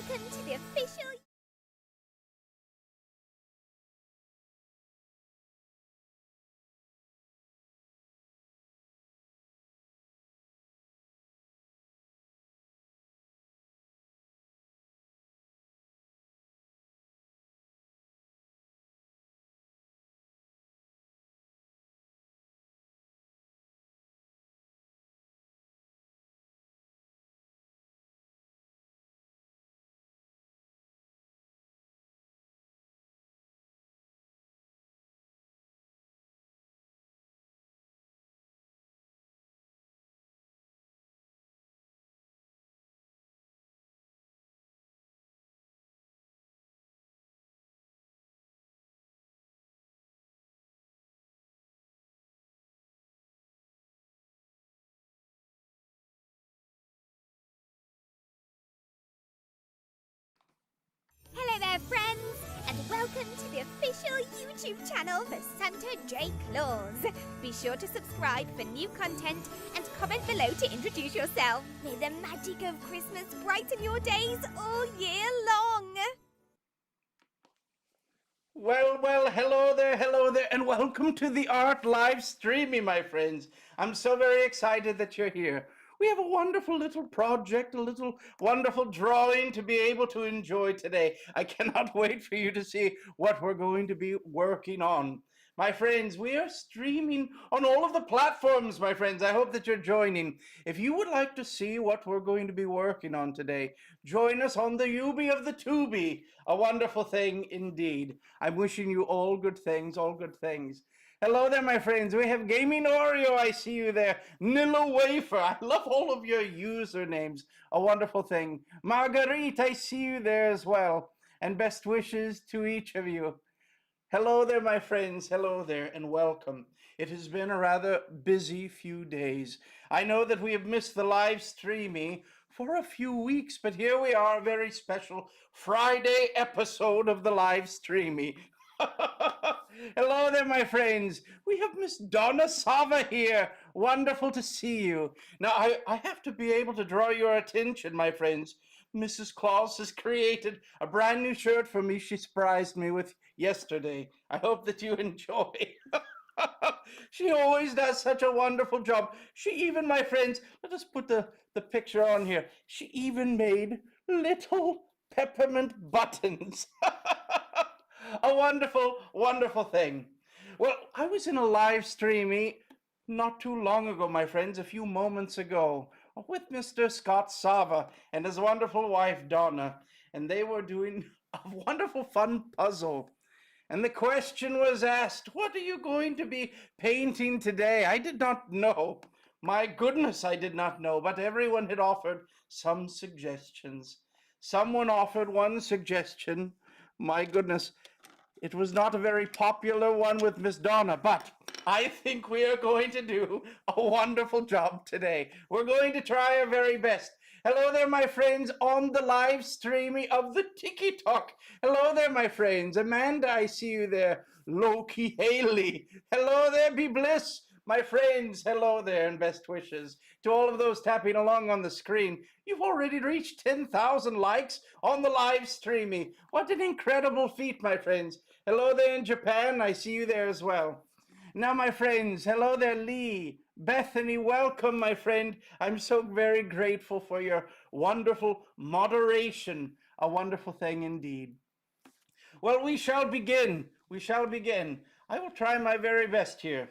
welcome to the official... Hello there, friends, and welcome to the official YouTube channel for Santa J. Claus. Be sure to subscribe for new content and comment below to introduce yourself. May the magic of Christmas brighten your days all year long. Well, hello there, and welcome to the art live streaming, my friends. I'm so very excited that you're here. We have a wonderful little project, a little wonderful drawing to be able to enjoy today. I cannot wait for you to see what we're going to be working on. My friends, we are streaming on all of the platforms, my friends. I hope that you're joining. If you would like to see what we're going to be working on today, join us on the Ubi of the Tubi. A wonderful thing indeed. I'm wishing you all good things, all good things. Hello there, my friends. We have Gaming Oreo. I see you there. Nilla Wafer. I love all of your usernames. A wonderful thing. Marguerite, I see you there as well. And best wishes to each of you. Hello there, my friends. Hello there, and welcome. It has been a rather busy few days. I know that we have missed the live streaming for a few weeks, but here we are, a very special Friday episode of the live streaming. Hello there, my friends. We have Miss Donna Sava here. Wonderful to see you. Now, I have to be able to draw your attention, my friends. Mrs. Claus has created a brand new shirt for me. She surprised me with yesterday. I hope that you enjoy. She always does such a wonderful job. She even, my friends, let us put the picture on here. She even made little peppermint buttons. A wonderful, wonderful thing. Well, I was in a live streaming not too long ago, my friends, a few moments ago, with Mr. Scott Sava and his wonderful wife, Donna, and they were doing a wonderful, fun puzzle. And the question was asked, what are you going to be painting today? I did not know. My goodness, I did not know, but everyone had offered some suggestions. Someone offered one suggestion. My goodness, it was not a very popular one with Miss Donna, but I think we are going to do a wonderful job today. We're going to try our very best. Hello there, my friends, on the live streaming of the TikTok. Hello there, my friends. Amanda, I see you there. Loki Haley. Hello there, Be Bliss. My friends, hello there, and best wishes to all of those tapping along on the screen. You've already reached 10,000 likes on the live streaming. What an incredible feat, my friends. Hello there in Japan. I see you there as well. Now, my friends, hello there, Lee. Bethany, welcome, my friend. I'm so very grateful for your wonderful moderation. A wonderful thing indeed. Well, we shall begin. We shall begin. I will try my very best here.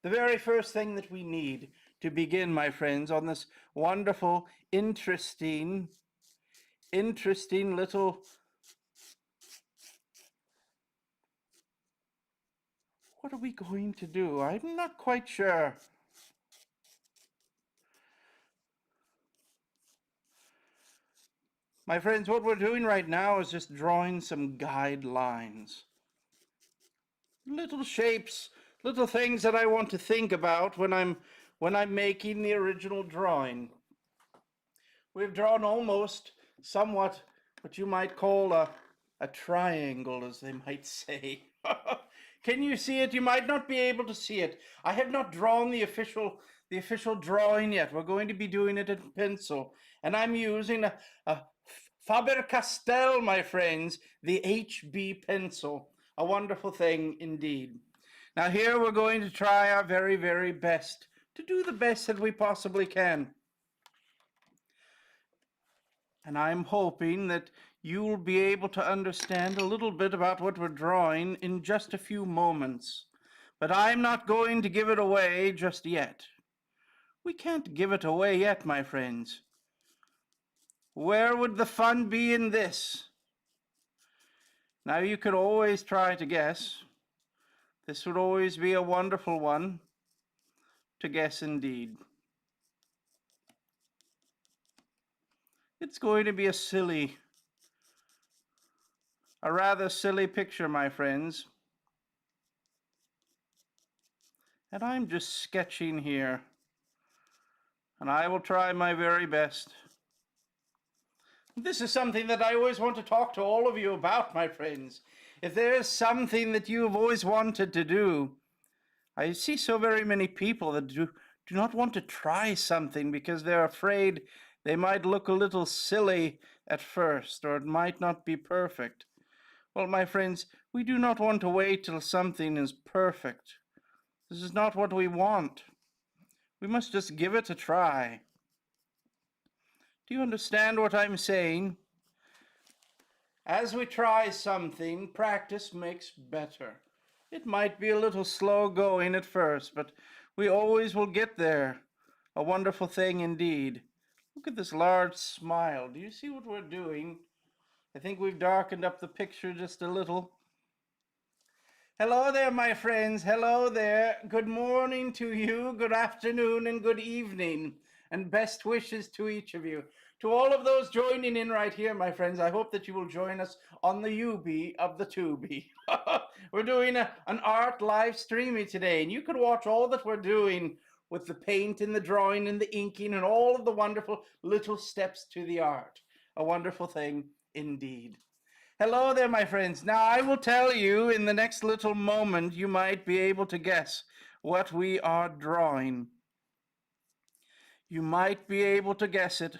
The very first thing that we need to begin, my friends, on this wonderful, interesting little... What are we going to do? I'm not quite sure. My friends, what we're doing right now is just drawing some guidelines. Little shapes, little things that I want to think about when I'm making the original drawing. We've drawn almost somewhat what you might call a triangle, as they might say. Can you see it? You might not be able to see it. I have not drawn the official drawing yet. We're going to be doing it in pencil, and I'm using a Faber-Castell, my friends, the HB pencil. A wonderful thing indeed. Now here we're going to try our very, very best to do the best that we possibly can. And I'm hoping that you'll be able to understand a little bit about what we're drawing in just a few moments. But I'm not going to give it away just yet. We can't give it away yet, my friends. Where would the fun be in this? Now you could always try to guess. This would always be a wonderful one to guess indeed. It's going to be a rather silly picture, my friends. And I'm just sketching here. And I will try my very best. This is something that I always want to talk to all of you about, my friends. If there is something that you have always wanted to do, I see so very many people that do not want to try something because they're afraid they might look a little silly at first, or it might not be perfect. Well, my friends, we do not want to wait till something is perfect. This is not what we want. We must just give it a try. Do you understand what I'm saying? As we try something, practice makes better. It might be a little slow going at first, but we always will get there. A wonderful thing indeed. Look at this large smile. Do you see what we're doing? I think we've darkened up the picture just a little. Hello there, my friends. Hello there. Good morning to you, good afternoon, and good evening. And best wishes to each of you. To all of those joining in right here, my friends, I hope that you will join us on the UB of the Tubi. We're doing an art live streaming today, and you can watch all that we're doing with the paint and the drawing and the inking and all of the wonderful little steps to the art. A wonderful thing indeed. Hello there, my friends. Now, I will tell you in the next little moment, you might be able to guess what we are drawing. You might be able to guess it.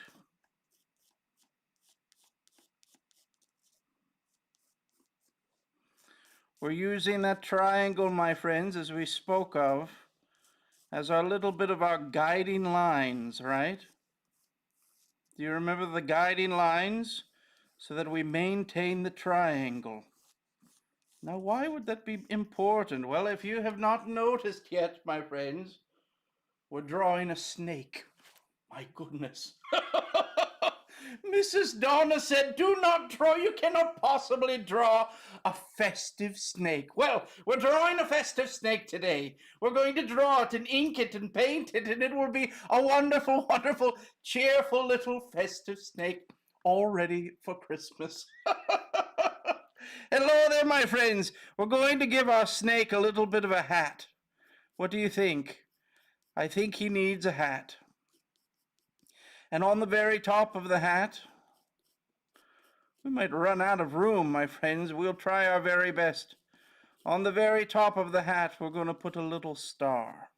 We're using that triangle, my friends, as we spoke of, as our little bit of our guiding lines, right? Do you remember the guiding lines? So that we maintain the triangle. Now, why would that be important? Well, if you have not noticed yet, my friends, we're drawing a snake. My goodness. Mrs. Donna said, do not draw, you cannot possibly draw a festive snake. Well, we're drawing a festive snake today. We're going to draw it and ink it and paint it, and it will be a wonderful, wonderful, cheerful little festive snake all ready for Christmas. Hello there, my friends. We're going to give our snake a little bit of a hat. What do you think? I think he needs a hat. And on the very top of the hat, we might run out of room, my friends. We'll try our very best. On the very top of the hat, we're going to put a little star.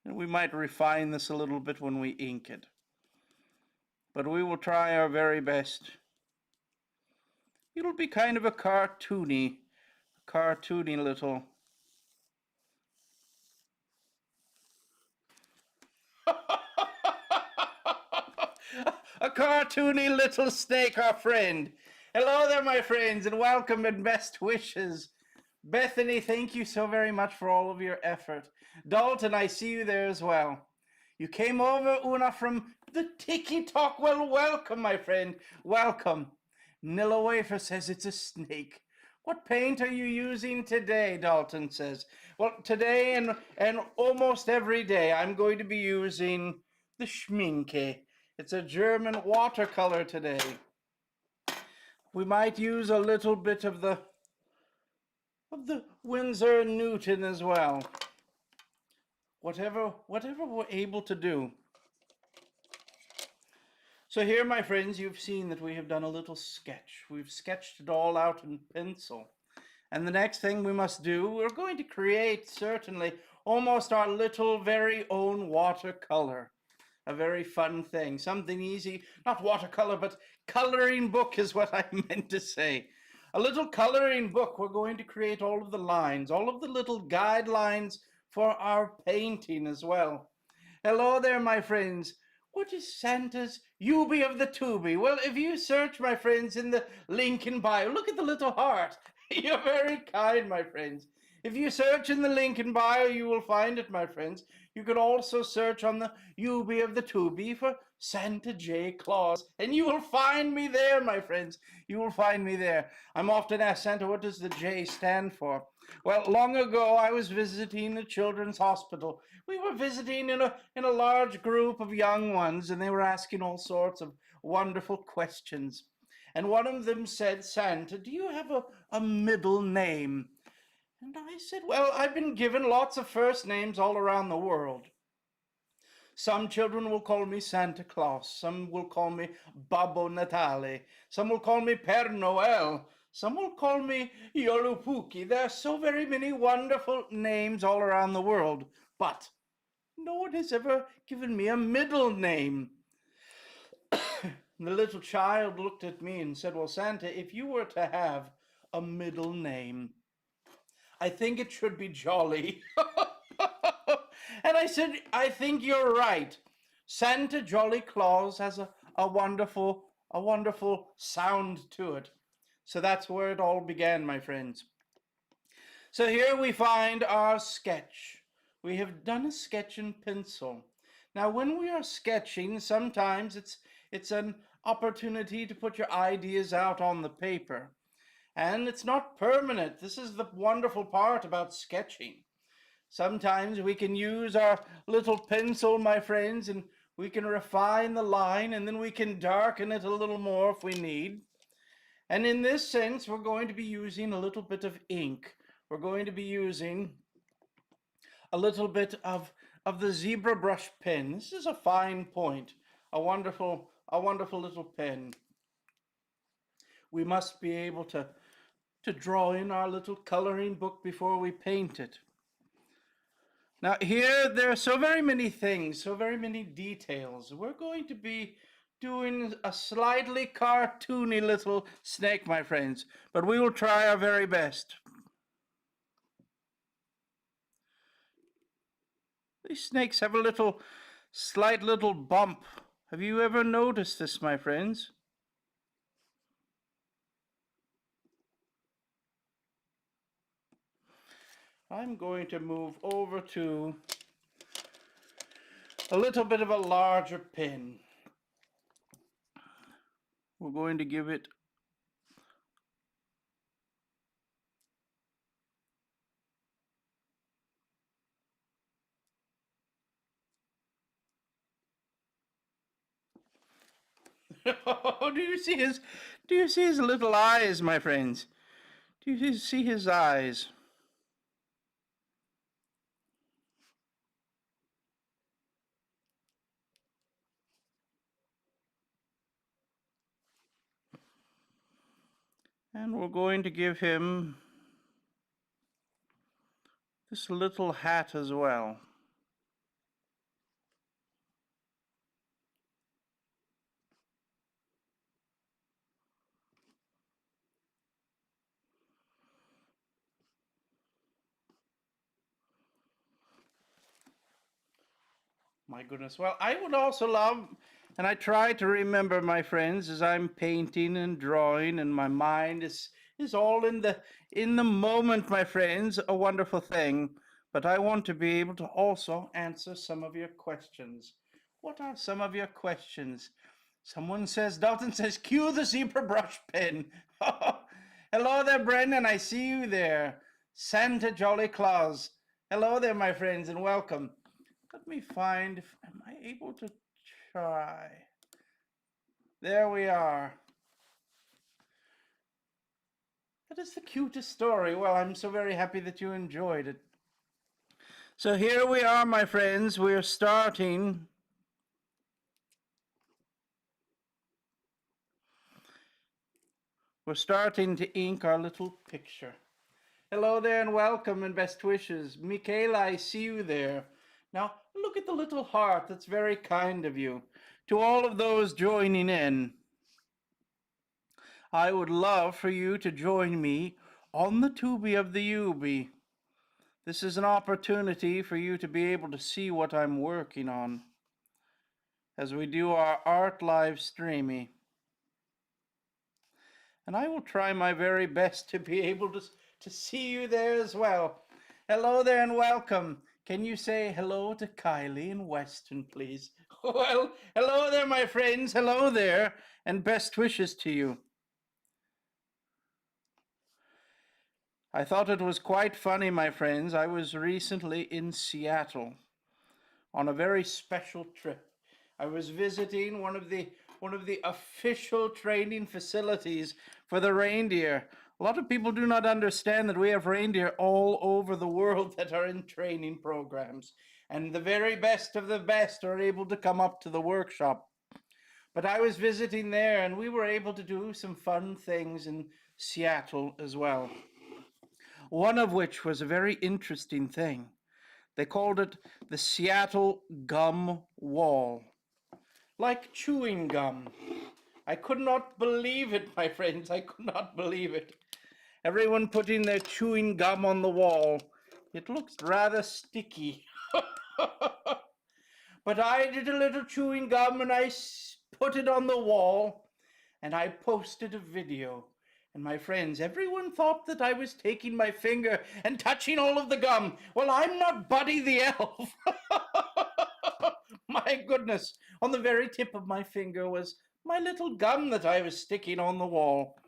And we might refine this a little bit when we ink it. But we will try our very best. It'll be kind of a cartoony little. A cartoony little snake, our friend. Hello there, my friends, and welcome and best wishes. Bethany, thank you so very much for all of your effort. Dalton, I see you there as well. You came over, Una, from the Tiki Talk. Well, welcome, my friend. Welcome. Nilla Wafer says it's a snake. What paint are you using today? Dalton says. Well, today and almost every day, I'm going to be using the Schminke. It's a German watercolor today. We might use a little bit of the Winsor & Newton as well. Whatever we're able to do. So here, my friends, you've seen that we have done a little sketch. We've sketched it all out in pencil. And the next thing we must do, we're going to create, certainly, almost our little very own watercolor. a very fun thing, something easy, not watercolor, but coloring book is what I meant to say. A little coloring book. We're going to create all of the lines, all of the little guidelines for our painting as well. Hello there, my friends. What is Santa's Yubi of the Tubi? Well, if you search, my friends, in the link in bio, look at the little heart. You're very kind, my friends. If you search in the link in bio, you will find it, my friends. You can also search on the Yubi of the Tubi for Santa J. Claus, and you will find me there, my friends. You will find me there. I'm often asked, Santa, what does the J stand for? Well, long ago, I was visiting a children's hospital. We were visiting in a large group of young ones, and they were asking all sorts of wonderful questions. And one of them said, Santa, do you have a middle name? And I said, well, I've been given lots of first names all around the world. Some children will call me Santa Claus. Some will call me Babbo Natale. Some will call me Per Noel. Some will call me Yolupuki. There are so very many wonderful names all around the world. But no one has ever given me a middle name. The little child looked at me and said, well, Santa, if you were to have a middle name, I think it should be Jolly. And I said, I think you're right. Santa Jolly Claus has a wonderful sound to it. So that's where it all began, my friends. So here we find our sketch. We have done a sketch in pencil. Now, when we are sketching, sometimes it's an opportunity to put your ideas out on the paper. And it's not permanent. This is the wonderful part about sketching. Sometimes we can use our little pencil, my friends, and we can refine the line, and then we can darken it a little more if we need. And in this sense, we're going to be using a little bit of ink. We're going to be using a little bit of the zebra brush pen. This is a fine point, a wonderful little pen. We must be able to draw in our little coloring book before we paint it. Now here, there are so very many things, so very many details. We're going to be doing a slightly cartoony little snake, my friends, but we will try our very best. These snakes have a slight little bump. Have you ever noticed this, my friends? I'm going to move over to a little bit of a larger pen. We're going to give it do you see his little eyes, my friends? Do you see his eyes? And we're going to give him this little hat as well. My goodness. Well, I would also love, and I try to remember, my friends, as I'm painting and drawing, and my mind is all in the moment, my friends, a wonderful thing. But I want to be able to also answer some of your questions. What are some of your questions? Someone says, Dalton says, cue the zebra brush pen. Hello there, Brendan. I see you there. Santa Jolly Claus. Hello there, my friends, and welcome. Let me find, am I able to try? There we are. That is the cutest story. Well, I'm so very happy that you enjoyed it. So here we are, my friends. We're starting. We're starting to ink our little picture. Hello there and welcome and best wishes. Michaela, I see you there. Now, look at the little heart. That's very kind of you. To all of those joining in, I would love for you to join me on the Tubi of the Ubi. This is an opportunity for you to be able to see what I'm working on as we do our art live streaming. And I will try my very best to be able to see you there as well. Hello there and welcome. Can you say hello to Kylie and Weston, please? Well, hello there, my friends. Hello there, and best wishes to you. I thought it was quite funny, my friends. I was recently in Seattle on a very special trip. I was visiting one of the official training facilities for the reindeer. A lot of people do not understand that we have reindeer all over the world that are in training programs, and the very best of the best are able to come up to the workshop. But I was visiting there, and we were able to do some fun things in Seattle as well. One of which was a very interesting thing. They called it the Seattle Gum Wall, like chewing gum. I could not believe it, my friends. I could not believe it. Everyone putting their chewing gum on the wall. It looks rather sticky. But I did a little chewing gum and I put it on the wall and I posted a video. And my friends, everyone thought that I was taking my finger and touching all of the gum. Well, I'm not Buddy the Elf. My goodness, on the very tip of my finger was my little gum that I was sticking on the wall.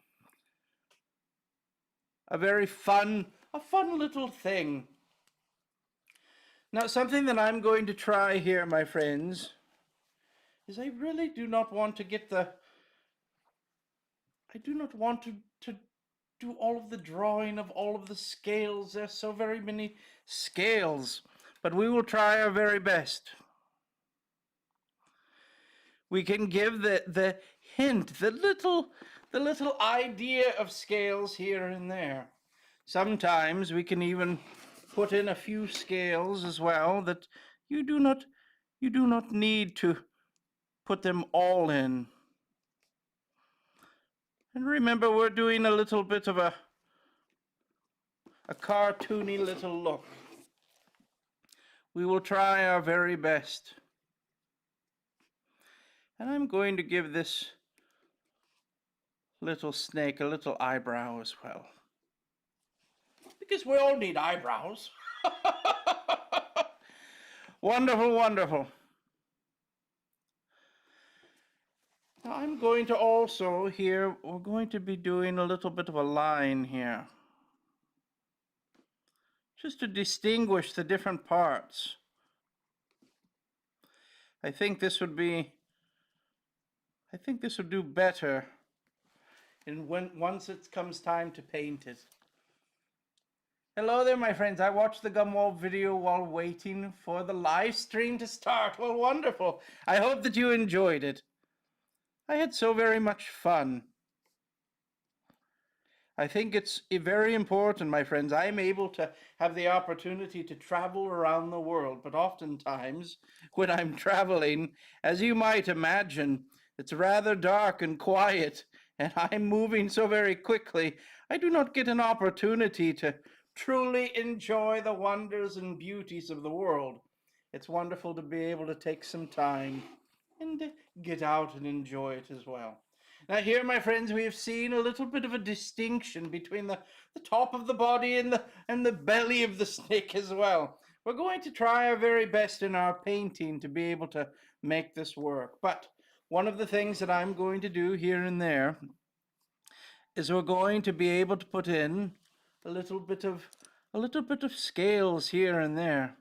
A fun little thing. Now, something that I'm going to try here, my friends, is I really do not want to get I do not want to do all of the drawing of all of the scales. There's so very many scales, but we will try our very best. We can give the hint, the little idea of scales here and there. Sometimes we can even put in a few scales as well that you do not need to put them all in. And remember, we're doing a little bit of a cartoony little look. We will try our very best. And I'm going to give this little snake a little eyebrow as well. Because we all need eyebrows. Wonderful, wonderful. Now I'm going to also here, we're going to be doing a little bit of a line here. Just to distinguish the different parts. I think this would do better once it comes time to paint it. Hello there, my friends. I watched the Gumwall video while waiting for the live stream to start. Well, wonderful. I hope that you enjoyed it. I had so very much fun. I think it's very important, my friends. I'm able to have the opportunity to travel around the world, but oftentimes when I'm traveling, as you might imagine, it's rather dark and quiet, and I'm moving so very quickly, I do not get an opportunity to truly enjoy the wonders and beauties of the world. It's wonderful to be able to take some time and get out and enjoy it as well. Now here, my friends, we have seen a little bit of a distinction between the top of the body and the belly of the snake as well. We're going to try our very best in our painting to be able to make this work. But one of the things that I'm going to do here and there is we're going to be able to put in a little bit of scales here and there.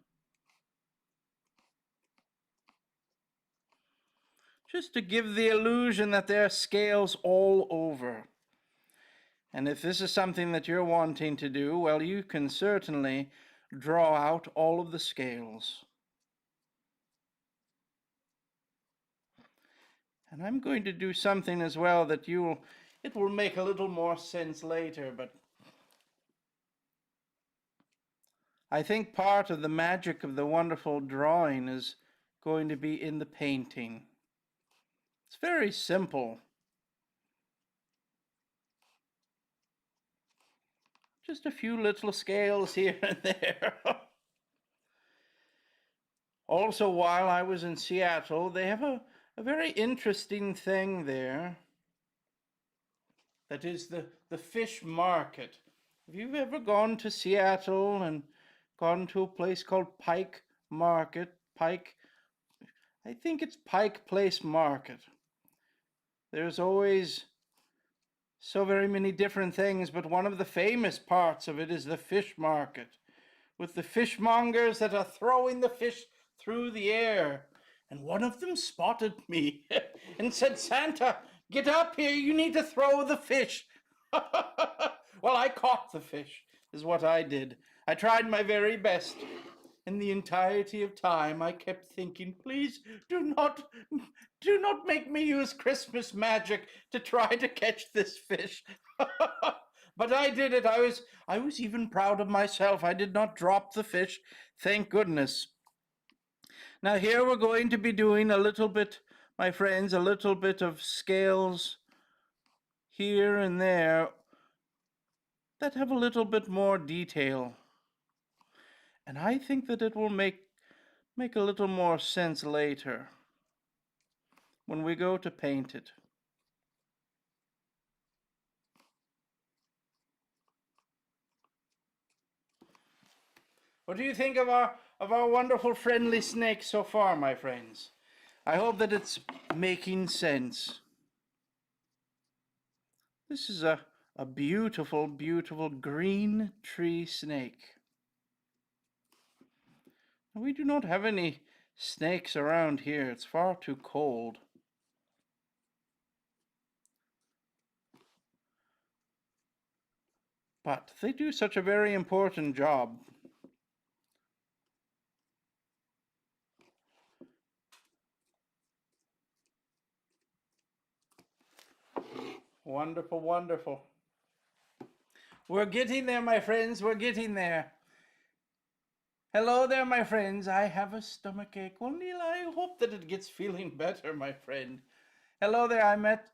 Just to give the illusion that there are scales all over. And if this is something that you're wanting to do, well, you can certainly draw out all of the scales. And I'm going to do something as well that it will make a little more sense later, but I think part of the magic of the wonderful drawing is going to be in the painting. It's very simple. Just a few little scales here and there. Also, while I was in Seattle, they have a very interesting thing there. That is the fish market. Have you ever gone to Seattle and gone to a place called Pike Market? I think it's Pike Place Market. There's always so very many different things, but one of the famous parts of it is the fish market, with the fishmongers that are throwing the fish through the air. And one of them spotted me and said, Santa, get up here, you need to throw the fish. Well, I caught the fish, is what I did. I tried my very best. In the entirety of time, I kept thinking, please do not make me use Christmas magic to try to catch this fish. But I did it. I was even proud of myself. I did not drop the fish, thank goodness. Now here we're going to be doing a little bit, my friends, a little bit of scales here and there that have a little bit more detail. And I think that it will make a little more sense later when we go to paint it. What do you think of our wonderful friendly snake so far, my friends? I hope that it's making sense. This is a beautiful, beautiful green tree snake. We do not have any snakes around here. It's far too cold. But they do such a very important job. Wonderful, wonderful. We're getting there, my friends. We're getting there. Hello there, my friends. I have a stomachache. Well, Neil, I hope that it gets feeling better, my friend. Hello there, I met.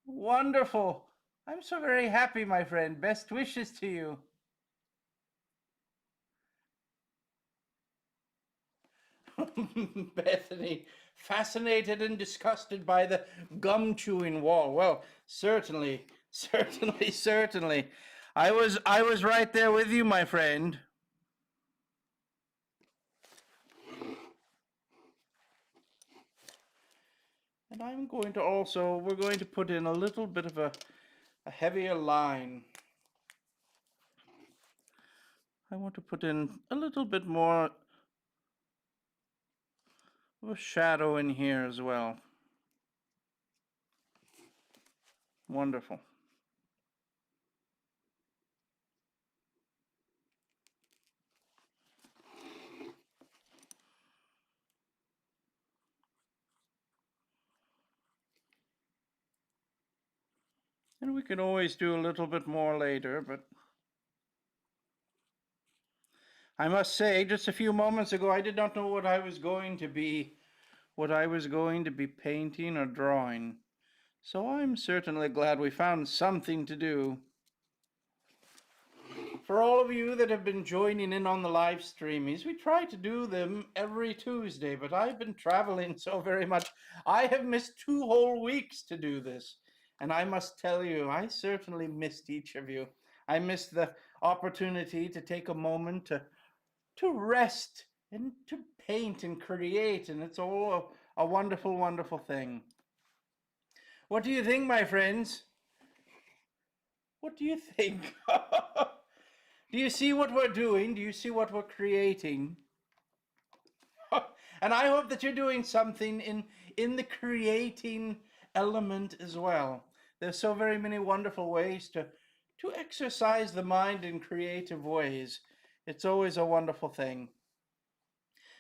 Wonderful. I'm so very happy, my friend. Best wishes to you. Bethany, fascinated and disgusted by the gum chewing wall. Well, certainly, certainly, certainly. I was right there with you, my friend. And I'm going to also, we're going to put in a little bit of a heavier line. I want to put in a little bit more of a shadow in here as well. Wonderful. And we can always do a little bit more later, but I must say, just a few moments ago, I did not know what I was going to be painting or drawing. So I'm certainly glad we found something to do. For all of you that have been joining in on the live streamings, we try to do them every Tuesday, but I've been traveling so very much. I have missed 2 whole weeks to do this. And I must tell you, I certainly missed each of you. I missed the opportunity to take a moment to rest and to paint and create, and it's all a wonderful, wonderful thing. What do you think, my friends? What do you think? Do you see what we're doing? Do you see what we're creating? And I hope that you're doing something in the creating element as well. There's so very many wonderful ways to exercise the mind in creative ways. It's always a wonderful thing.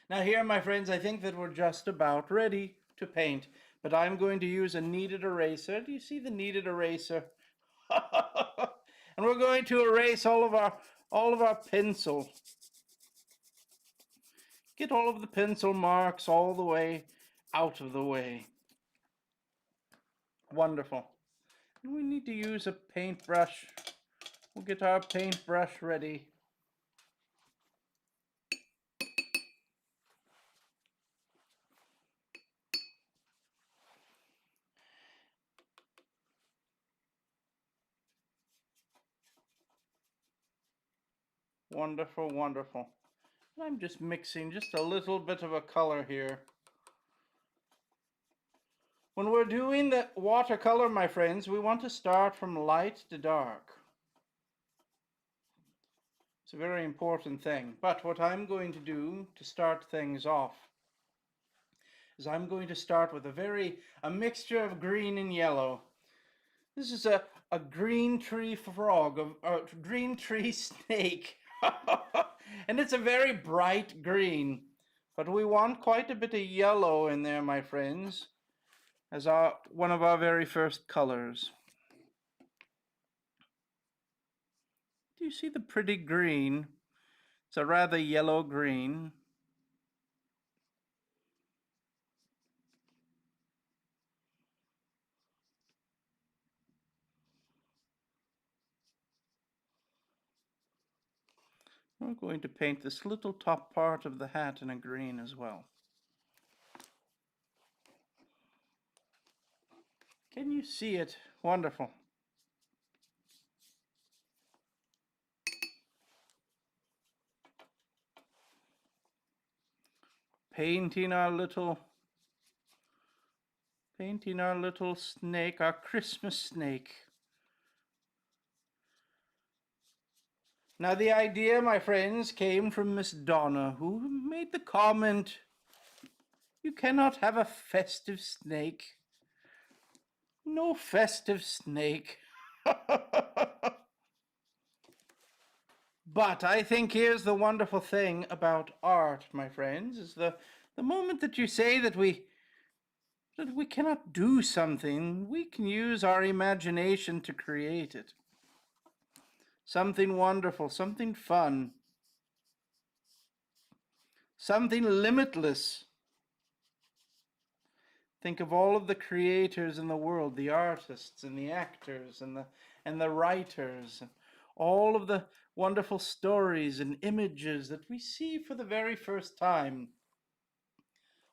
Now here, my friends, I think that we're just about ready to paint, but I'm going to use a kneaded eraser. Do you see the kneaded eraser? And we're going to erase all of our pencil. Get all of the pencil marks all the way out of the way. Wonderful. And we need to use a paintbrush. We'll get our paintbrush ready. Wonderful, wonderful. And I'm just mixing just a little bit of a color here. When we're doing the watercolor, my friends, we want to start from light to dark. It's a very important thing. But what I'm going to do to start things off is I'm going to start with a mixture of green and yellow. This is a green tree frog, a green tree snake. And it's a very bright green. But we want quite a bit of yellow in there, my friends, as one of our very first colors. Do you see the pretty green? It's a rather yellow green. We're going to paint this little top part of the hat in a green as well. Can you see it? Wonderful. Painting our little snake, our Christmas snake. Now the idea, my friends, came from Miss Donna, who made the comment, "You cannot have a festive snake. No festive snake." But I think here's the wonderful thing about art, my friends, is the moment that you say that we cannot do something, we can use our imagination to create it. Something wonderful, something fun, something limitless. Think of all of the creators in the world, the artists and the actors and the writers, all of the wonderful stories and images that we see for the very first time.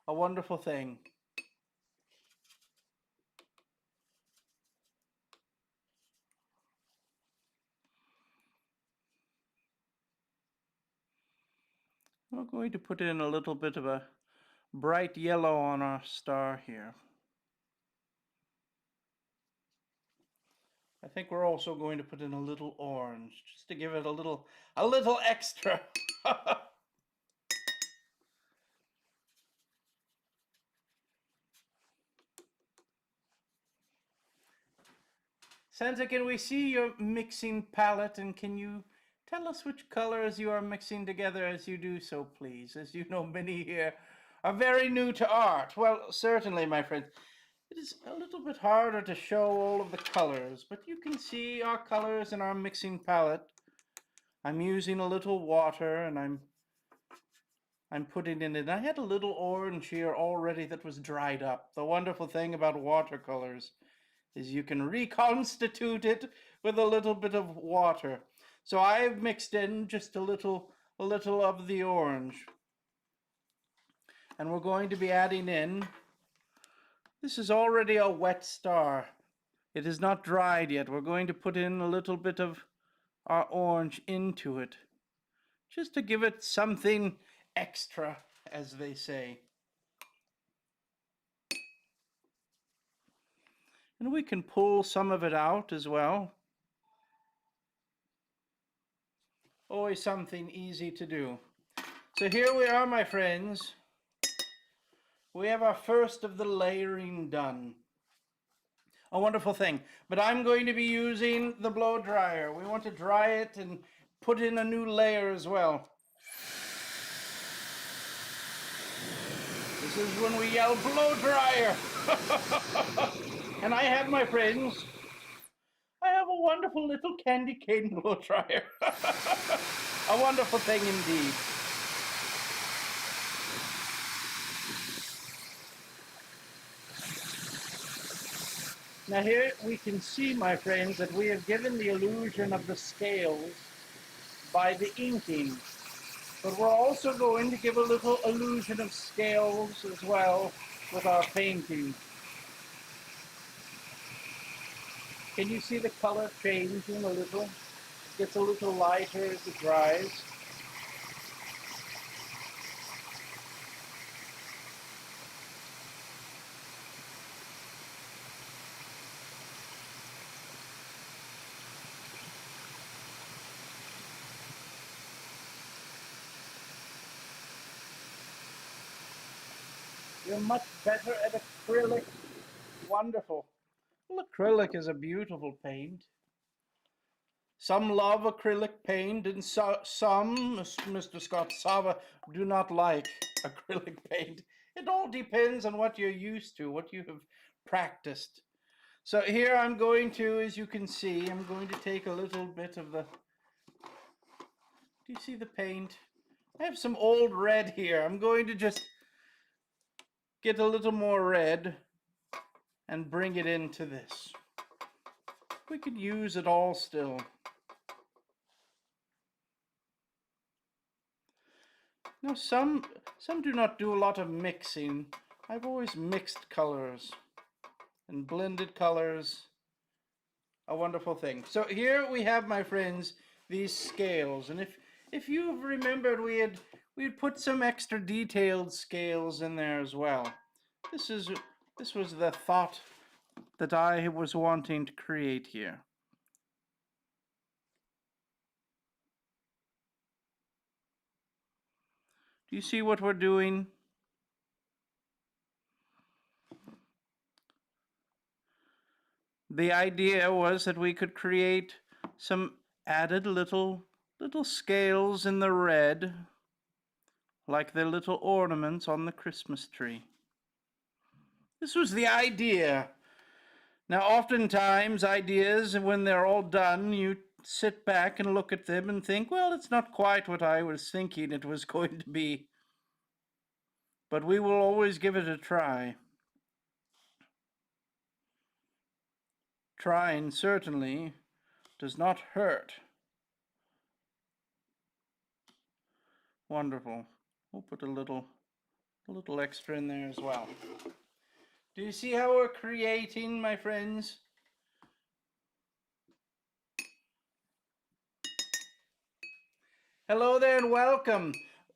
A wonderful thing. We're going to put in a little bit of a bright yellow on our star here. I think we're also going to put in a little orange, just to give it a little extra. Santa, can we see your mixing palette, and can you tell us which colors you are mixing together as you do so, please? As you know, many here are very new to art. Well, certainly, my friend. It is a little bit harder to show all of the colors, but you can see our colors in our mixing palette. I'm using a little water, and I'm putting in it. I had a little orange here already that was dried up. The wonderful thing about watercolors is you can reconstitute it with a little bit of water. So I've mixed in just a little of the orange. And we're going to be adding in, this is already a wet star. It is not dried yet. We're going to put in a little bit of our orange into it, just to give it something extra, as they say. And we can pull some of it out as well. Always something easy to do. So here we are, my friends. We have our first of the layering done. A wonderful thing. But I'm going to be using the blow dryer. We want to dry it and put in a new layer as well. This is when we yell blow dryer. And I have, my friends, I have a wonderful little candy cane blow dryer. A wonderful thing indeed. Now here we can see, my friends, that we have given the illusion of the scales by the inking. But we're also going to give a little illusion of scales as well with our painting. Can you see the color changing a little? It gets a little lighter as it dries. You're much better at acrylic. Wonderful. Well, acrylic is a beautiful paint. Some love acrylic paint, and some, Mr. Scott Sava, do not like acrylic paint. It all depends on what you're used to, what you have practiced. So here I'm going to, as you can see, I'm going to take a little bit of the, do you see the paint? I have some old red here. I'm going to just get a little more red and bring it into this. We could use it all still. Now some do not do a lot of mixing. I've always mixed colors and blended colors. A wonderful thing. So here we have, my friends, these scales. And if you've remembered, we had put some extra detailed scales in there as well. This was the thought that I was wanting to create here. Do you see what we're doing? The idea was that we could create some added little scales in the red, like the little ornaments on the Christmas tree. This was the idea. Now, oftentimes, ideas, when they're all done, you sit back and look at them and think, well, it's not quite what I was thinking it was going to be. But we will always give it a try. Trying certainly does not hurt. Wonderful. We'll put a little extra in there as well. Do you see how we're creating, my friends? Hello there and welcome.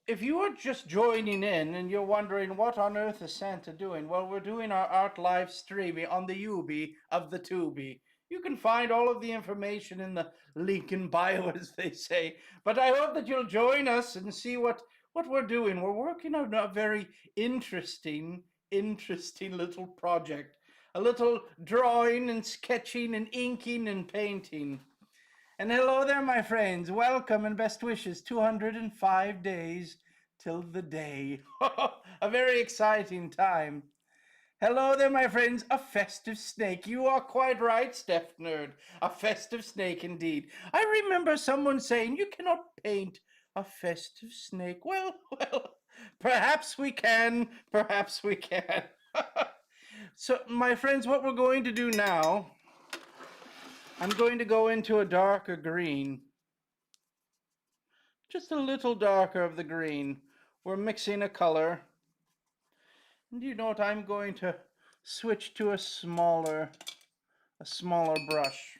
If you are just joining in and you're wondering what on earth is Santa doing, well, we're doing our art live streaming on the Ubi of the Tubi. You can find all of the information in the link in bio, as they say. But I hope that you'll join us and see what we're doing. We're working on a very interesting little project. A little drawing and sketching and inking and painting. And hello there, my friends. Welcome and best wishes. 205 days till the day. A very exciting time. Hello there, my friends. A festive snake. You are quite right, Steph Nerd. A festive snake indeed. I remember someone saying you cannot paint a festive snake. Well, perhaps we can. Perhaps we can. So, my friends, what we're going to do now, I'm going to go into a darker green. Just a little darker of the green. We're mixing a color. And you know what? I'm going to switch to a smaller brush.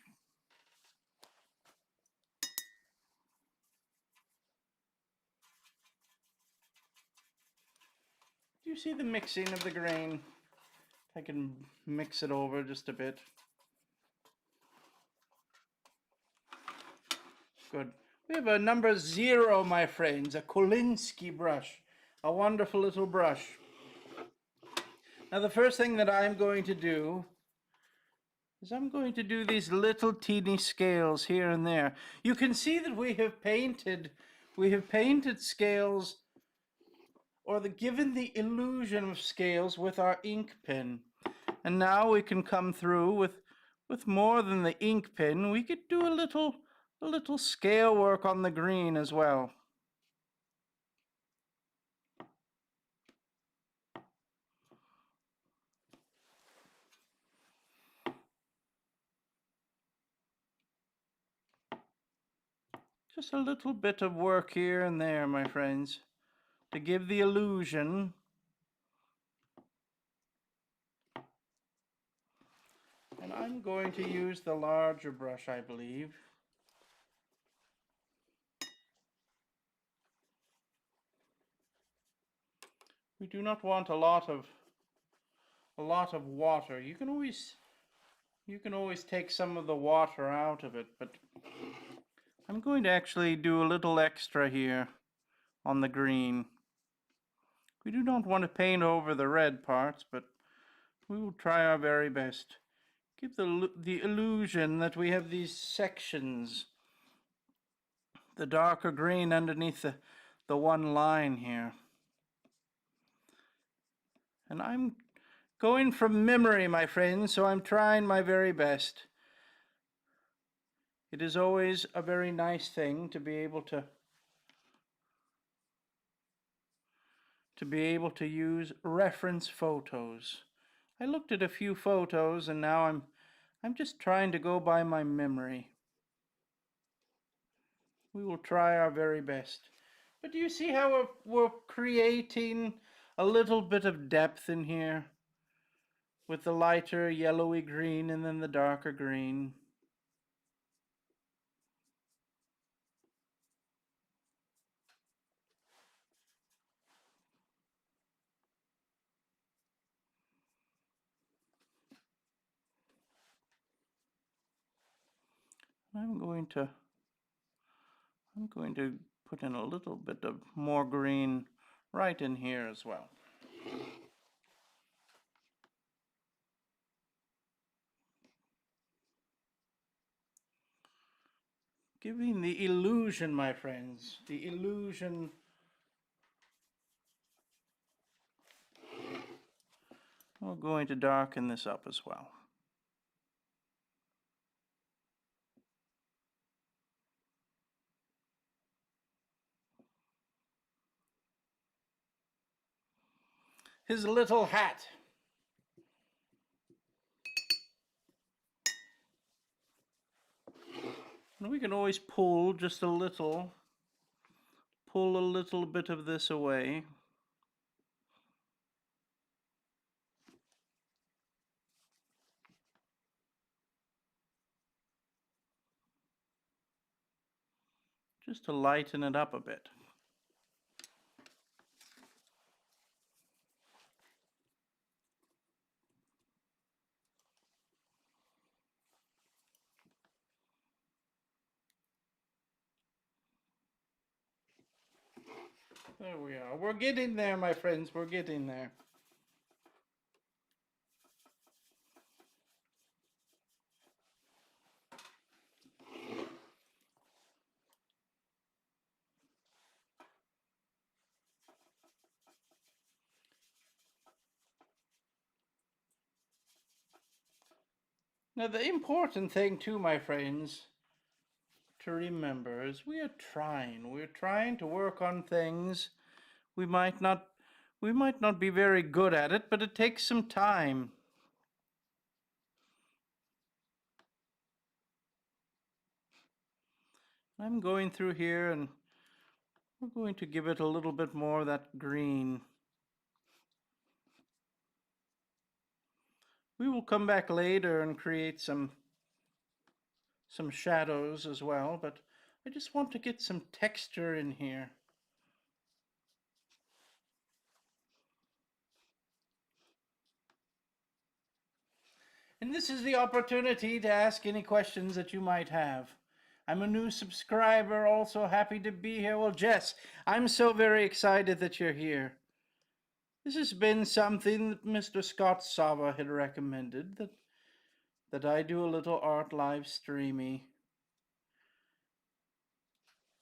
Do you see the mixing of the grain? I can mix it over just a bit. Good. We have a number 0, my friends, a Kolinsky brush. A wonderful little brush. Now the first thing that I'm going to do is I'm going to do these little teeny scales here and there. You can see that we have painted scales, or given the illusion of scales with our ink pen. And now we can come through with more than the ink pen. We could do a little scale work on the green as well. Just a little bit of work here and there, my friends, to give the illusion. And I'm going to use the larger brush, I believe. We do not want a lot of water. You can always take some of the water out of it, but I'm going to actually do a little extra here on the green. We do not want to paint over the red parts, but we will try our very best. Give the illusion that we have these sections, the darker green underneath the one line here. And I'm going from memory, my friends, so I'm trying my very best. It is always a very nice thing to be able to use reference photos. I looked at a few photos and now I'm just trying to go by my memory. We will try our very best. But do you see how we're creating a little bit of depth in here with the lighter yellowy green and then the darker green? I'm going to put in a little bit of more green right in here as well. Giving the illusion, my friends, the illusion. We're going to darken this up as well. His little hat. And we can always pull just a little, pull a little bit of this away. Just to lighten it up a bit. There we are. We're getting there, my friends. We're getting there. Now, the important thing too, my friends, to remember is we're trying to work on things. We might not be very good at it, but it takes some time. I'm going through here and we're going to give it a little bit more of that green. We will come back later and create some shadows as well, but I just want to get some texture in here. And this is the opportunity to ask any questions that you might have. I'm a new subscriber, also happy to be here. Well, Jess, I'm so very excited that you're here. This has been something that Mr. Scott Sava had recommended, that I do a little art live streamy.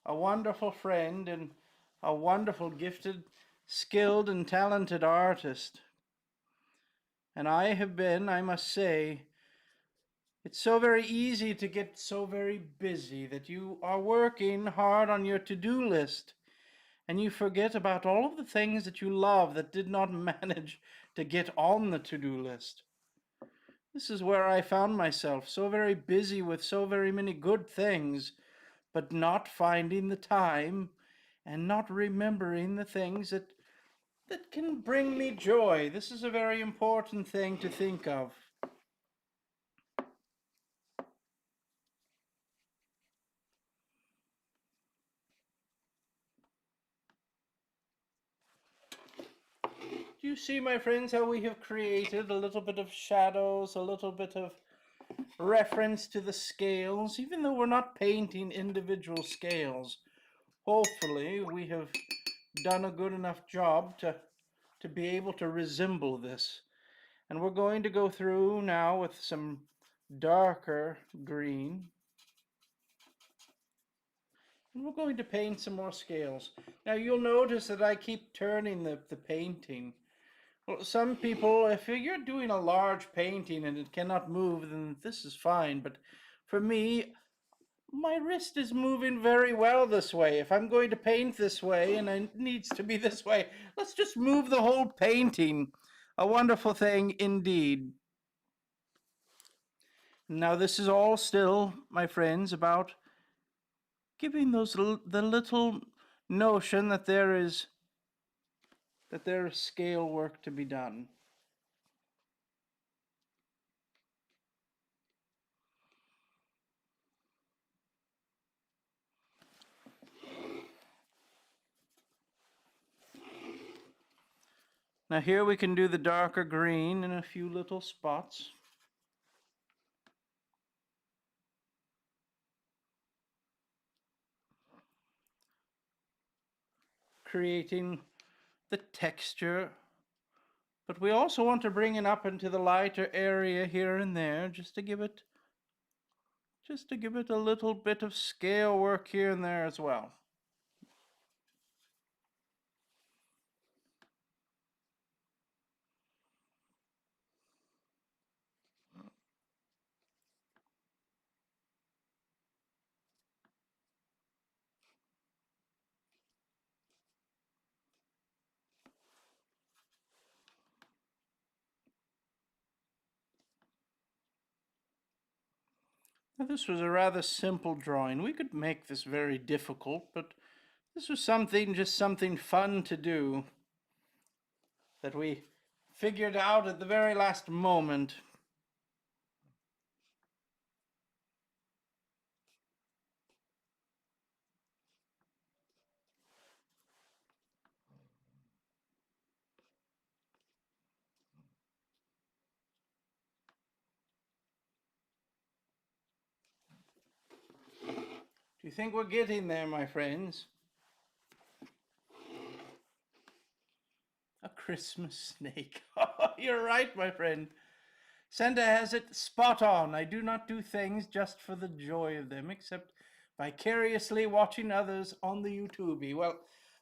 A wonderful friend and a wonderful, gifted, skilled, and talented artist. And I have been, I must say, it's so very easy to get so very busy that you are working hard on your to-do list and you forget about all of the things that you love that did not manage to get on the to-do list. This is where I found myself so very busy with so very many good things, but not finding the time and not remembering the things that can bring me joy. This is a very important thing to think of. Do you see, my friends, how we have created a little bit of shadows, a little bit of reference to the scales, even though we're not painting individual scales? Hopefully, we have done a good enough job to be able to resemble this. And we're going to go through now with some darker green. And we're going to paint some more scales. Now you'll notice that I keep turning the painting. Well, some people, if you're doing a large painting and it cannot move, then this is fine. But for me, my wrist is moving very well this way. If I'm going to paint this way and it needs to be this way, let's just move the whole painting. A wonderful thing indeed. Now this is all still, my friends, about giving the little notion that there is scale work to be done. Now here we can do the darker green in a few little spots. Creating the texture. But we also want to bring it up into the lighter area here and there, just to give it a little bit of scale work here and there as well. Now, this was a rather simple drawing. We could make this very difficult, but this was just something fun to do that we figured out at the very last moment. Do you think we're getting there, my friends? A Christmas snake. You're right, my friend. Santa has it spot on. I do not do things just for the joy of them, except vicariously watching others on the YouTube. Well,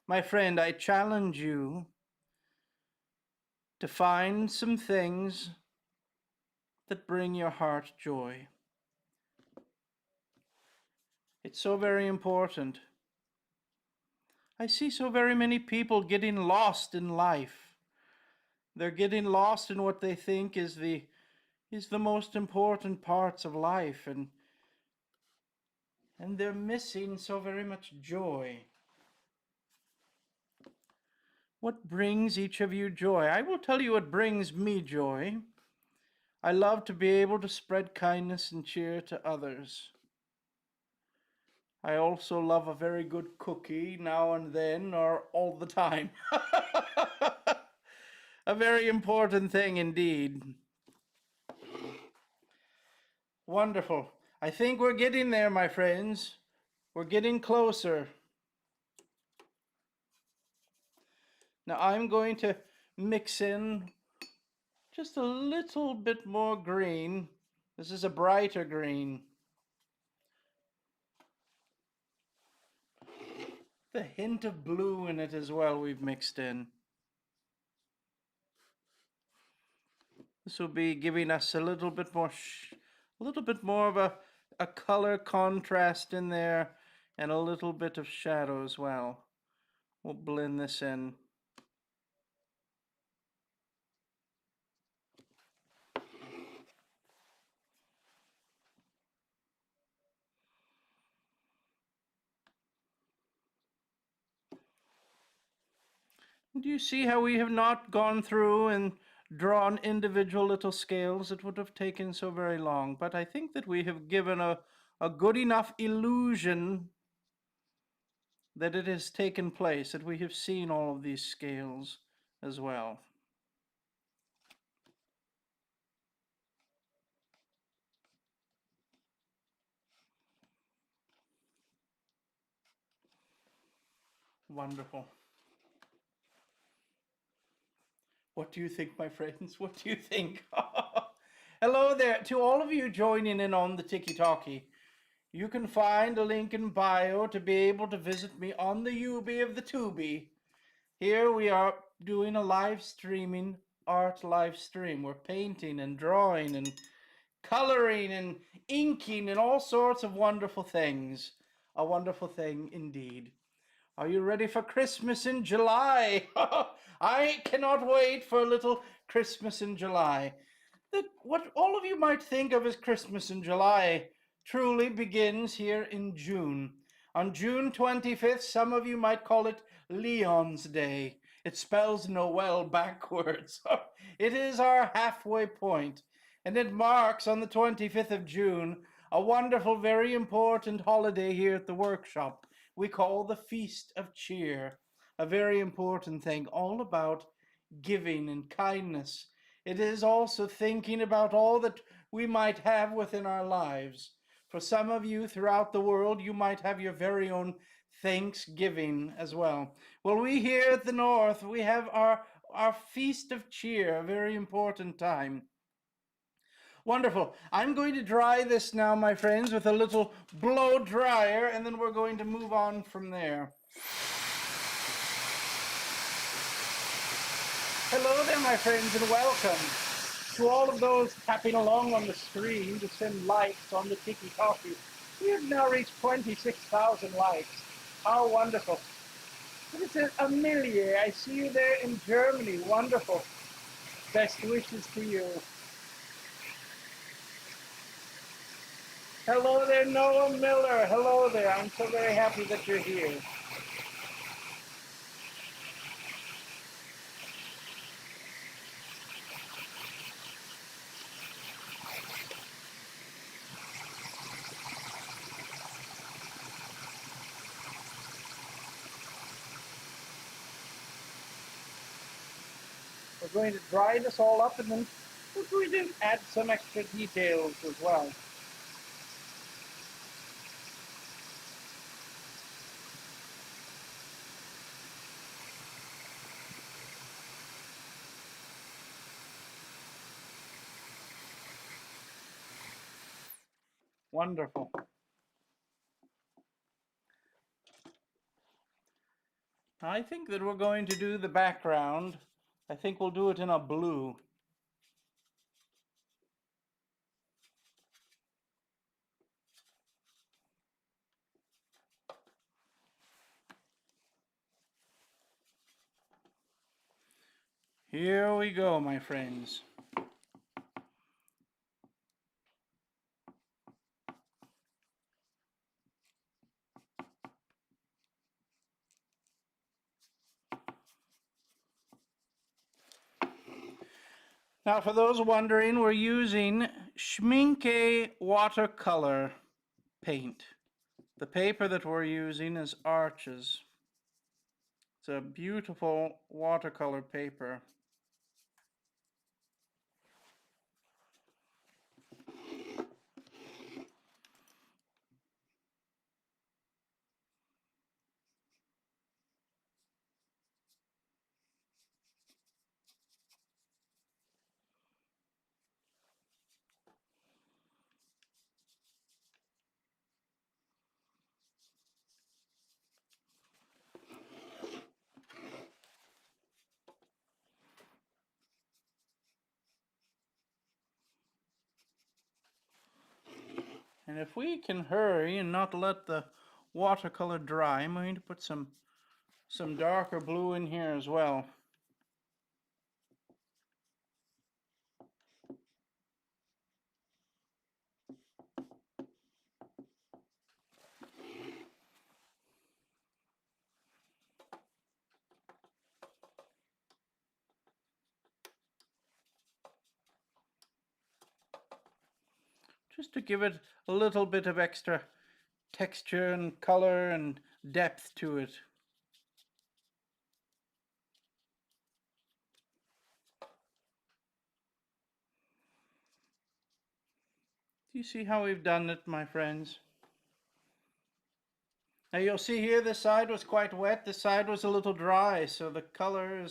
my friend, I challenge you to find some things that bring your heart joy. It's so very important. I see so very many people getting lost in life. They're getting lost in what they think is the most important parts of life, and they're missing so very much joy. What brings each of you joy? I will tell you what brings me joy. I love to be able to spread kindness and cheer to others. I also love a very good cookie now and then, or all the time. A very important thing indeed. Wonderful. I think we're getting there, my friends. We're getting closer. Now I'm going to mix in just a little bit more green. This is a brighter green. The hint of blue in it as well we've mixed in. This will be giving us a little bit more of a color contrast in there, and a little bit of shadow as well. We'll blend this in. Do you see how we have not gone through and drawn individual little scales? It would have taken so very long, but I think that we have given a good enough illusion that it has taken place, that we have seen all of these scales as well. Wonderful. What do you think, my friends? What do you think? Hello there to all of you joining in on the Tiki Talkie. You can find a link in bio to be able to visit me on the UB of the Tubi. Here we are doing a live streaming art live stream. We're painting and drawing and coloring and inking and all sorts of wonderful things. A wonderful thing indeed. Are you ready for Christmas in July? I cannot wait for a little Christmas in July. That what all of you might think of as Christmas in July truly begins here in June. On June 25th, some of you might call it Leon's Day. It spells Noel backwards. It is our halfway point, and it marks on the 25th of June a wonderful, very important holiday here at the workshop we call the Feast of Cheer. A very important thing, all about giving and kindness. It is also thinking about all that we might have within our lives. For some of you throughout the world, you might have your very own Thanksgiving as well. Well, we here at the North, we have our Feast of Cheer, a very important time. Wonderful. I'm going to dry this now, my friends, with a little blow dryer, and then we're going to move on from there. Hello there, my friends, and welcome to all of those tapping along on the screen to send likes on the Tiki Talkie. We have now reached 26,000 likes. How wonderful. It is Amelia. I see you there in Germany. Wonderful. Best wishes to you. Hello there, Noah Miller. Hello there. I'm so very happy that you're here. We're going to dry this all up, and then we're going to add some extra details as well. Wonderful. I think that we're going to do the background. I think we'll do it in a blue. Here we go, my friends. Now, for those wondering, we're using Schminke watercolor paint. The paper that we're using is Arches. It's a beautiful watercolor paper. And if we can hurry and not let the watercolor dry, I'm going to put some darker blue in here as well. just to give it a little bit of extra texture and color and depth to it. Do you see how we've done it, my friends? Now you'll see here this side was quite wet, this side was a little dry, so the color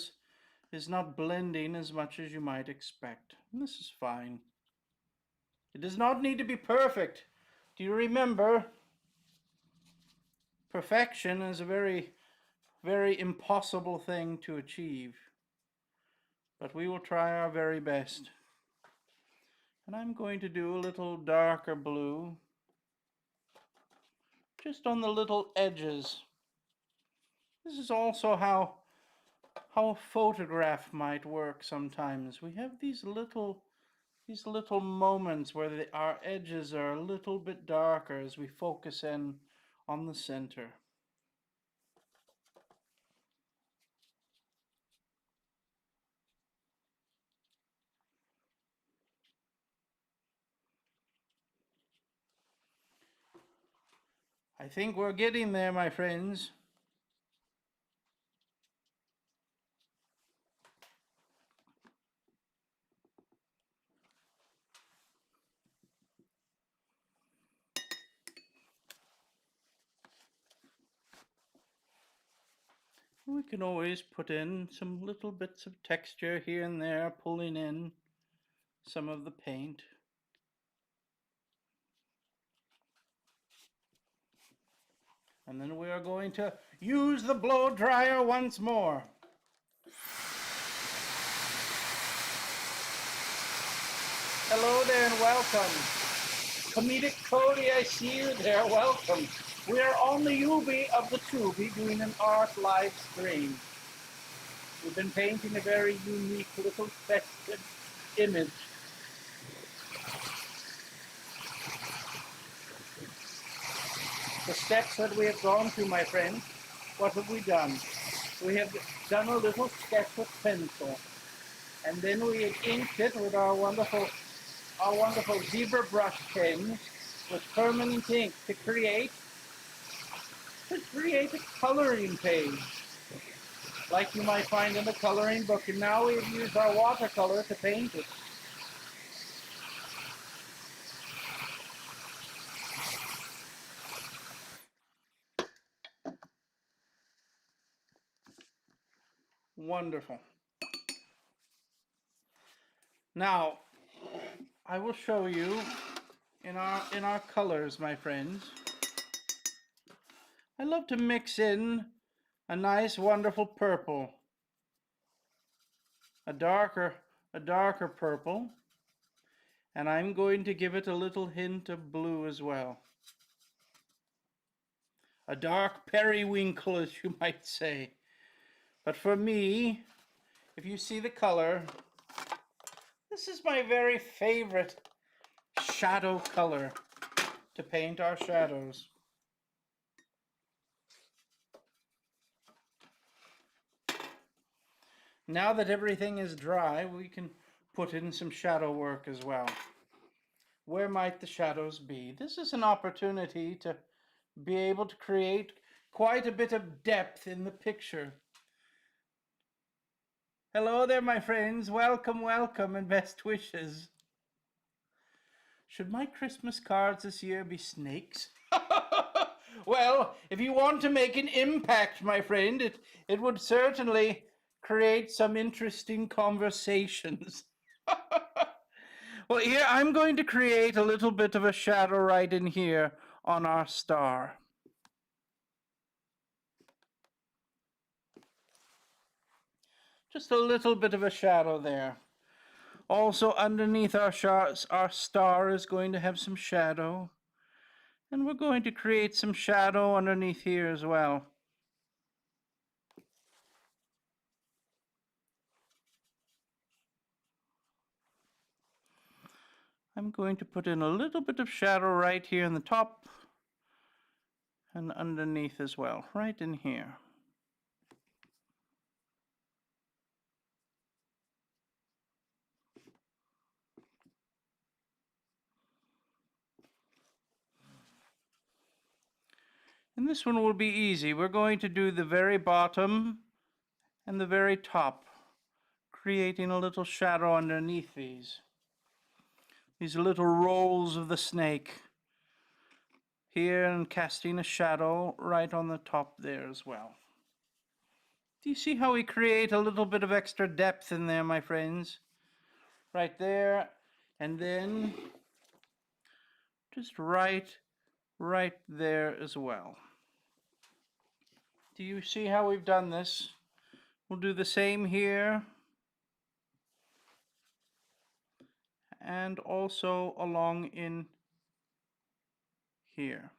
is not blending as much as you might expect. And this is fine. It does not need to be perfect. Do you remember? Perfection is a very, very impossible thing to achieve. But we will try our very best. And I'm going to do a little darker blue just on the little edges. This is also how a photograph might work sometimes. We have these little moments where our edges are a little bit darker as we focus in on the center. I think we're getting there, my friends. We can always put in some little bits of texture here and there, pulling in some of the paint. And then we are going to use the blow dryer once more. Hello there and welcome. Comedic Cody, I see you there. Welcome. We are on the Ubi of the Tubi doing an art live stream. We've been painting a very unique little festive image. The steps that we have gone through, my friends, what have we done? We have done a little sketch with pencil, and then we have inked it with our wonderful zebra brush pens with permanent ink to create a coloring page, like you might find in the coloring book. And now we've used our watercolor to paint it. Wonderful. Now, I will show you in our colors, my friends. I love to mix in a nice, wonderful purple, a darker purple, and I'm going to give it a little hint of blue as well. A dark periwinkle, as you might say. But for me, if you see the color, this is my very favorite shadow color to paint our shadows. Now that everything is dry, we can put in some shadow work as well. Where might the shadows be? This is an opportunity to be able to create quite a bit of depth in the picture. Hello there, my friends. Welcome, welcome, and best wishes. Should my Christmas cards this year be snakes? Well, if you want to make an impact, my friend, it would certainly create some interesting conversations. Well, here I'm going to create a little bit of a shadow right in here on our star. Just a little bit of a shadow there. Also underneath our star is going to have some shadow. And we're going to create some shadow underneath here as well. I'm going to put in a little bit of shadow right here in the top and underneath as well, right in here. And this one will be easy. We're going to do the very bottom and the very top, creating a little shadow underneath these. These little rolls of the snake here, and casting a shadow right on the top there as well. Do you see how we create a little bit of extra depth in there, my friends? Right there, and then just right there as well. Do you see how we've done this? We'll do the same here and also along in here.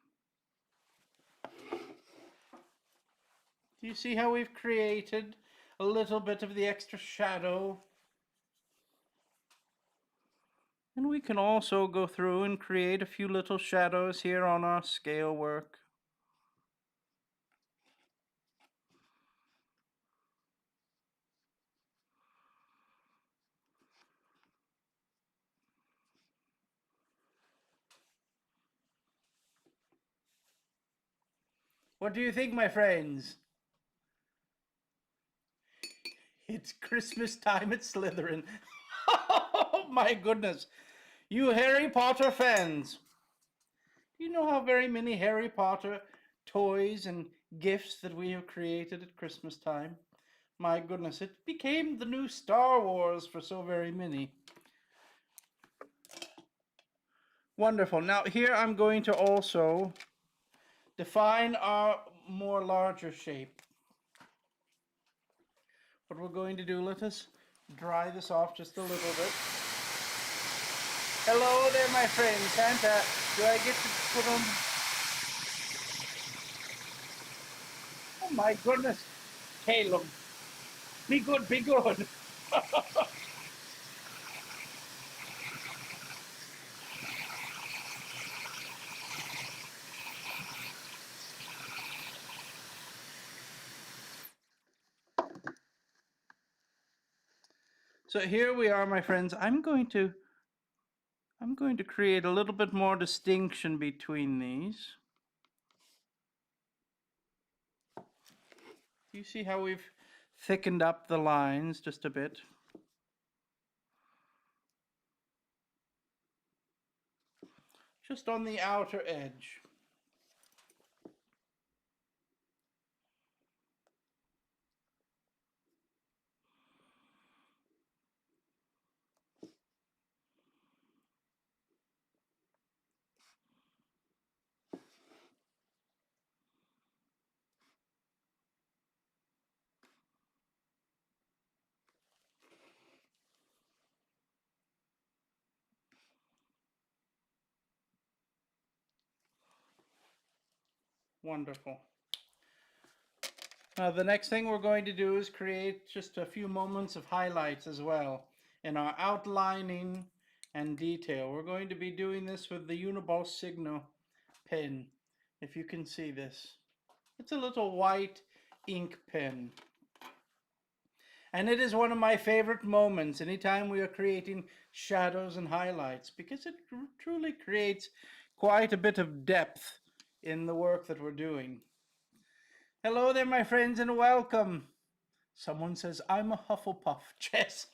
Do you see how we've created a little bit of the extra shadow? And we can also go through and create a few little shadows here on our scale work. What do you think, my friends? It's Christmas time at Slytherin. Oh my goodness. You Harry Potter fans. Do you know how very many Harry Potter toys and gifts that we have created at Christmas time? My goodness, it became the new Star Wars for so very many. Wonderful. Now here I'm going to also define our more larger shape. What we're going to do, let us dry this off just a little bit. Hello there, my friend. Santa, do I get to put on? Oh my goodness. Caleb, be good, be good. So here we are, my friends. I'm going to create a little bit more distinction between these. Do you see how we've thickened up the lines just a bit? Just on the outer edge. Wonderful. Now the next thing we're going to do is create just a few moments of highlights as well in our outlining and detail. We're going to be doing this with the Uniball Signo pen, if you can see this. It's a little white ink pen. And it is one of my favorite moments anytime we are creating shadows and highlights, because it truly creates quite a bit of depth in the work that we're doing. Hello there, my friends, and welcome. Someone says, I'm a Hufflepuff. Jess.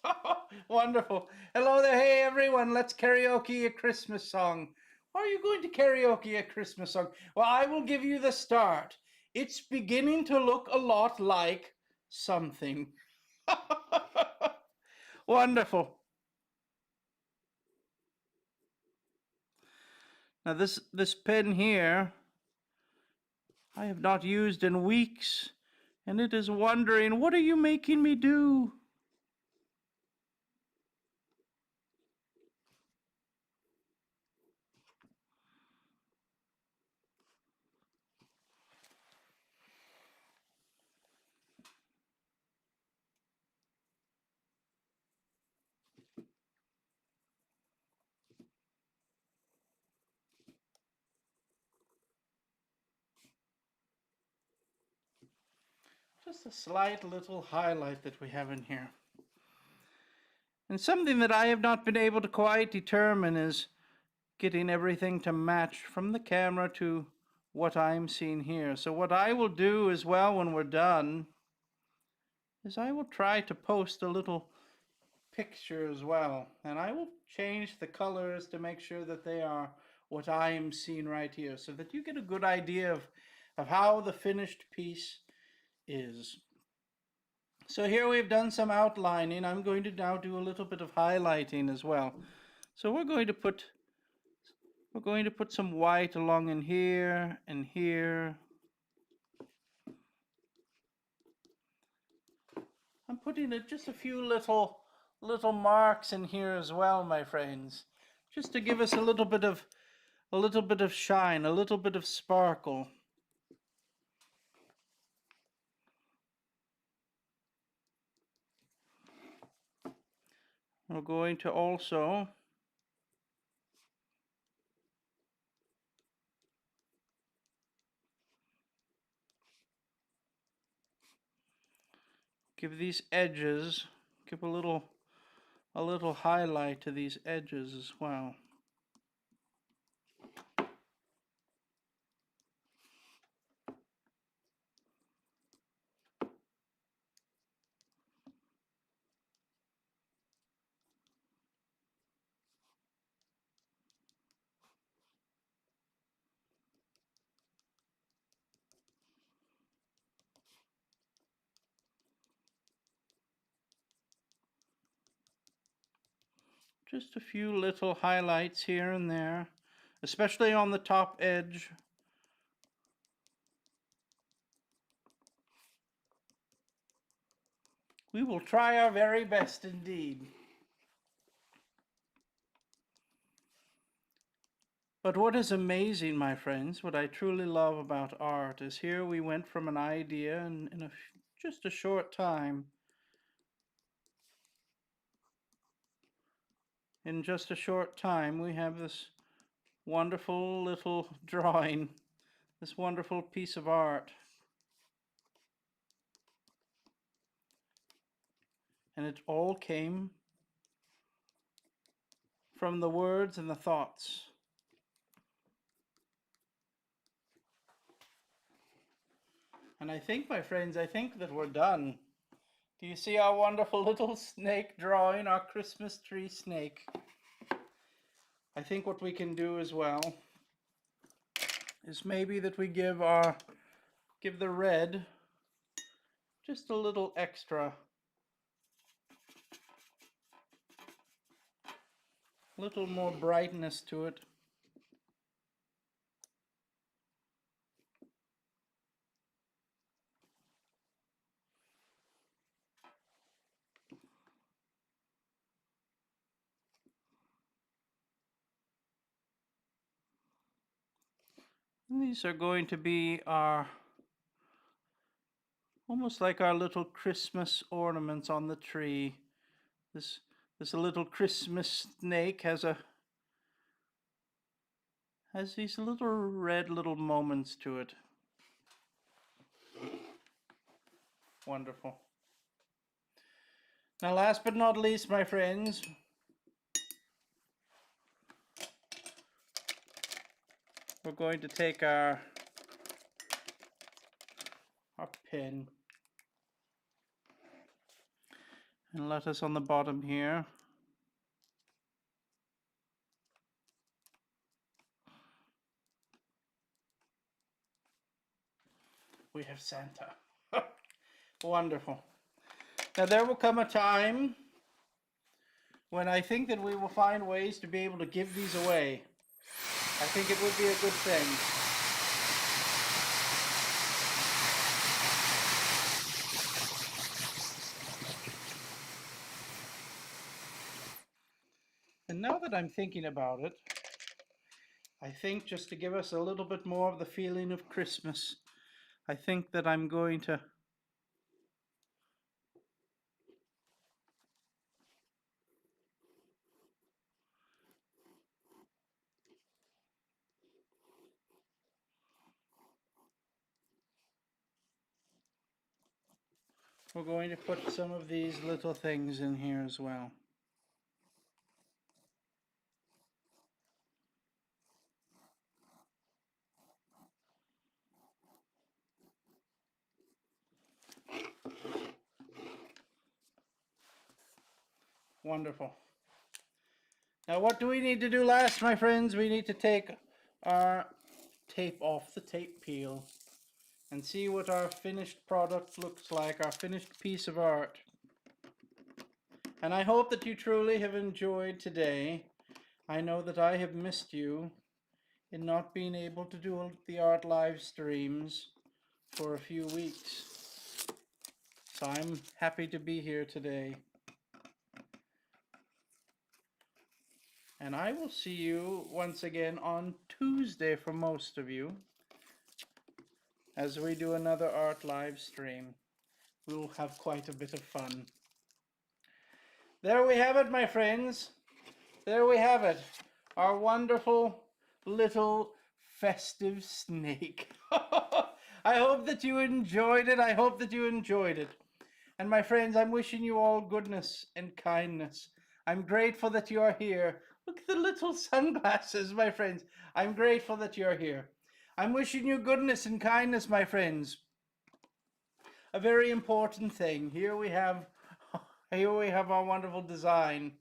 Wonderful. Hello there. Hey, everyone. Let's karaoke a Christmas song. Are you going to karaoke a Christmas song? Well, I will give you the start. It's beginning to look a lot like something. Wonderful. Now, this pen here, I have not used in weeks, and it is wondering, what are you making me do? Just a slight little highlight that we have in here. And something that I have not been able to quite determine is getting everything to match from the camera to what I'm seeing here. So what I will do as well when we're done is I will try to post a little picture as well, and I will change the colors to make sure that they are what I am seeing right here, so that you get a good idea of how the finished piece is. So here we've done some outlining. I'm going to now do a little bit of highlighting as well. So we're going to put some white along in here and here. I'm putting just a few little marks in here as well, my friends, just to give us a little bit of shine, a little bit of sparkle. We're going to also give these edges, give a little highlight to these edges as well. Just a few little highlights here and there, especially on the top edge. We will try our very best indeed. But what is amazing, my friends, what I truly love about art is here we went from an idea and in just a short time. In just a short time, we have this wonderful little drawing, this wonderful piece of art. And it all came from the words and the thoughts. And I think, my friends, I think that we're done. Do you see our wonderful little snake drawing, our Christmas tree snake? I think what we can do as well is maybe that we give the red just a little extra, little more brightness to it. And these are going to be almost like our little Christmas ornaments on the tree. This little Christmas snake has these little red little moments to it. Wonderful. Now, last but not least, my friends, we're going to take our pen and let us on the bottom here. We have Santa. Wonderful. Now there will come a time when I think that we will find ways to be able to give these away. I think it would be a good thing. And now that I'm thinking about it, I think just to give us a little bit more of the feeling of Christmas, I think that I'm going to we're going to put some of these little things in here as well. Wonderful. Now, what do we need to do last, my friends? We need to take our tape off the tape peel and see what our finished product looks like, our finished piece of art. And I hope that you truly have enjoyed today. I know that I have missed you in not being able to do the art live streams for a few weeks. So I'm happy to be here today. And I will see you once again on Tuesday for most of you as we do another art live stream. We'll have quite a bit of fun. There we have it, my friends. There we have it. Our wonderful little festive snake. I hope that you enjoyed it. I hope that you enjoyed it. And my friends, I'm wishing you all goodness and kindness. I'm grateful that you are here. Look at the little sunglasses, my friends. I'm grateful that you're here. I'm wishing you goodness and kindness, my friends. A very important thing. Here we have our wonderful design.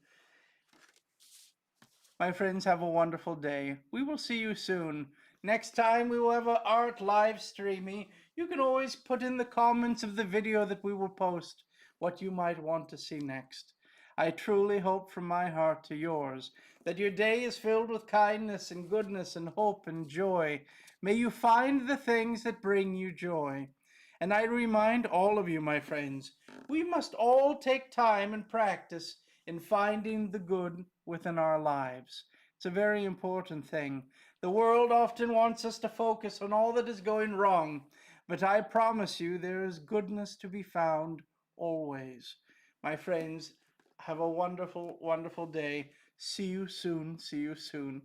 My friends, have a wonderful day. We will see you soon. Next time we will have an art live streaming. You can always put in the comments of the video that we will post what you might want to see next. I truly hope from my heart to yours that your day is filled with kindness and goodness and hope and joy. May you find the things that bring you joy. And I remind all of you, my friends, we must all take time and practice in finding the good within our lives. It's a very important thing. The world often wants us to focus on all that is going wrong, but I promise you there is goodness to be found always. My friends, have a wonderful, wonderful day. See you soon. See you soon.